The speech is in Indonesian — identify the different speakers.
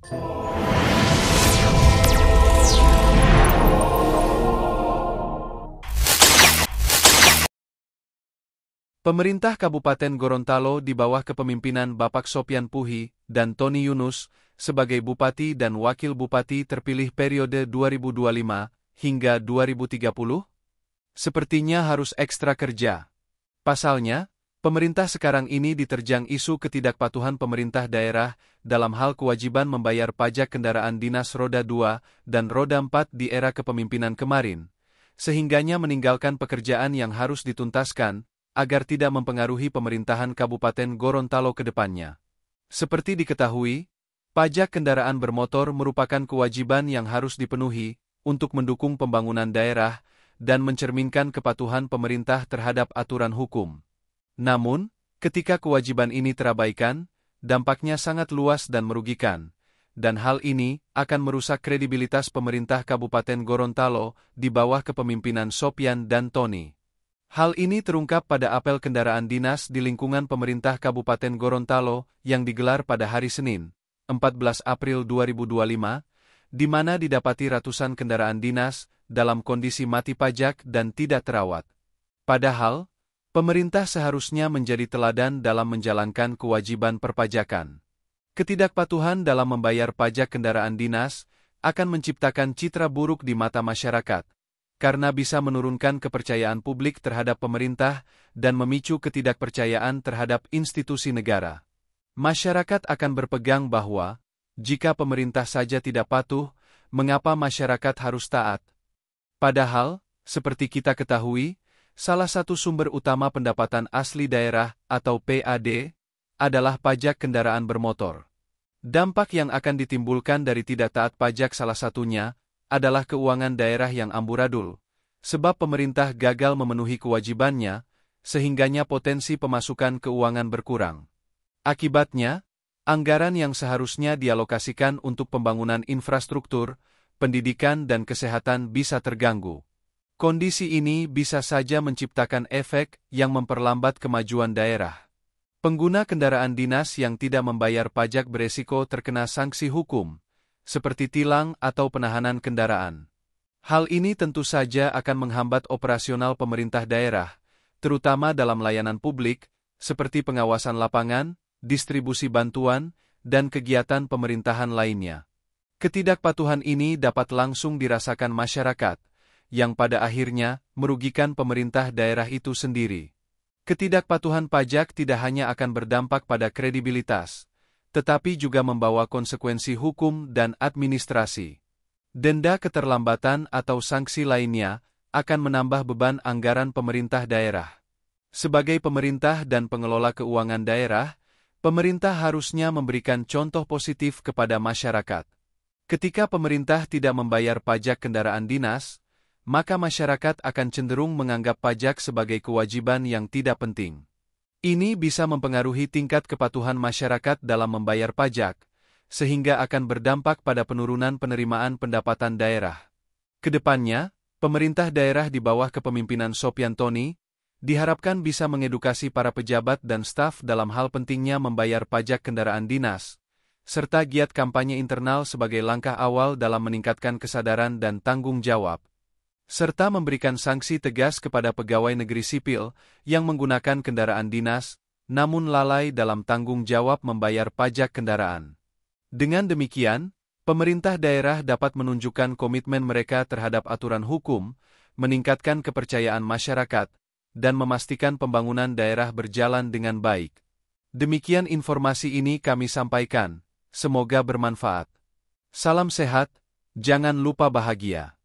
Speaker 1: Pemerintah Kabupaten Gorontalo di bawah kepemimpinan Bapak Sopyan Puhi dan Tony Yunus sebagai Bupati dan Wakil Bupati terpilih periode 2025 hingga 2030, sepertinya harus ekstra kerja. Pasalnya, pemerintah sekarang ini diterjang isu ketidakpatuhan pemerintah daerah dalam hal kewajiban membayar pajak kendaraan dinas roda 2 dan roda 4 di era kepemimpinan kemarin, sehingganya meninggalkan pekerjaan yang harus dituntaskan agar tidak mempengaruhi pemerintahan Kabupaten Gorontalo ke depannya. Seperti diketahui, pajak kendaraan bermotor merupakan kewajiban yang harus dipenuhi untuk mendukung pembangunan daerah dan mencerminkan kepatuhan pemerintah terhadap aturan hukum. Namun, ketika kewajiban ini terabaikan, dampaknya sangat luas dan merugikan, dan hal ini akan merusak kredibilitas pemerintah Kabupaten Gorontalo di bawah kepemimpinan Sopyan dan Tony. Hal ini terungkap pada apel kendaraan dinas di lingkungan pemerintah Kabupaten Gorontalo yang digelar pada hari Senin, 14 April 2025, di mana didapati ratusan kendaraan dinas dalam kondisi mati pajak dan tidak terawat. Padahal, pemerintah seharusnya menjadi teladan dalam menjalankan kewajiban perpajakan. Ketidakpatuhan dalam membayar pajak kendaraan dinas akan menciptakan citra buruk di mata masyarakat, karena bisa menurunkan kepercayaan publik terhadap pemerintah dan memicu ketidakpercayaan terhadap institusi negara. Masyarakat akan berpegang bahwa, jika pemerintah saja tidak patuh, mengapa masyarakat harus taat? Padahal, seperti kita ketahui, salah satu sumber utama pendapatan asli daerah atau PAD adalah pajak kendaraan bermotor. Dampak yang akan ditimbulkan dari tidak taat pajak salah satunya adalah keuangan daerah yang amburadul, sebab pemerintah gagal memenuhi kewajibannya, sehingganya potensi pemasukan keuangan berkurang. Akibatnya, anggaran yang seharusnya dialokasikan untuk pembangunan infrastruktur, pendidikan dan kesehatan bisa terganggu. Kondisi ini bisa saja menciptakan efek yang memperlambat kemajuan daerah. Pengguna kendaraan dinas yang tidak membayar pajak beresiko terkena sanksi hukum, seperti tilang atau penahanan kendaraan. Hal ini tentu saja akan menghambat operasional pemerintah daerah, terutama dalam layanan publik, seperti pengawasan lapangan, distribusi bantuan, dan kegiatan pemerintahan lainnya. Ketidakpatuhan ini dapat langsung dirasakan masyarakat, yang pada akhirnya merugikan pemerintah daerah itu sendiri. Ketidakpatuhan pajak tidak hanya akan berdampak pada kredibilitas, tetapi juga membawa konsekuensi hukum dan administrasi. Denda keterlambatan atau sanksi lainnya akan menambah beban anggaran pemerintah daerah. Sebagai pemerintah dan pengelola keuangan daerah, pemerintah harusnya memberikan contoh positif kepada masyarakat. Ketika pemerintah tidak membayar pajak kendaraan dinas, maka masyarakat akan cenderung menganggap pajak sebagai kewajiban yang tidak penting. Ini bisa mempengaruhi tingkat kepatuhan masyarakat dalam membayar pajak, sehingga akan berdampak pada penurunan penerimaan pendapatan daerah. Kedepannya, pemerintah daerah di bawah kepemimpinan Sopyan Tony diharapkan bisa mengedukasi para pejabat dan staf dalam hal pentingnya membayar pajak kendaraan dinas, serta giat kampanye internal sebagai langkah awal dalam meningkatkan kesadaran dan tanggung jawab, serta memberikan sanksi tegas kepada pegawai negeri sipil yang menggunakan kendaraan dinas, namun lalai dalam tanggung jawab membayar pajak kendaraan. Dengan demikian, pemerintah daerah dapat menunjukkan komitmen mereka terhadap aturan hukum, meningkatkan kepercayaan masyarakat, dan memastikan pembangunan daerah berjalan dengan baik. Demikian informasi ini kami sampaikan, semoga bermanfaat. Salam sehat, jangan lupa bahagia.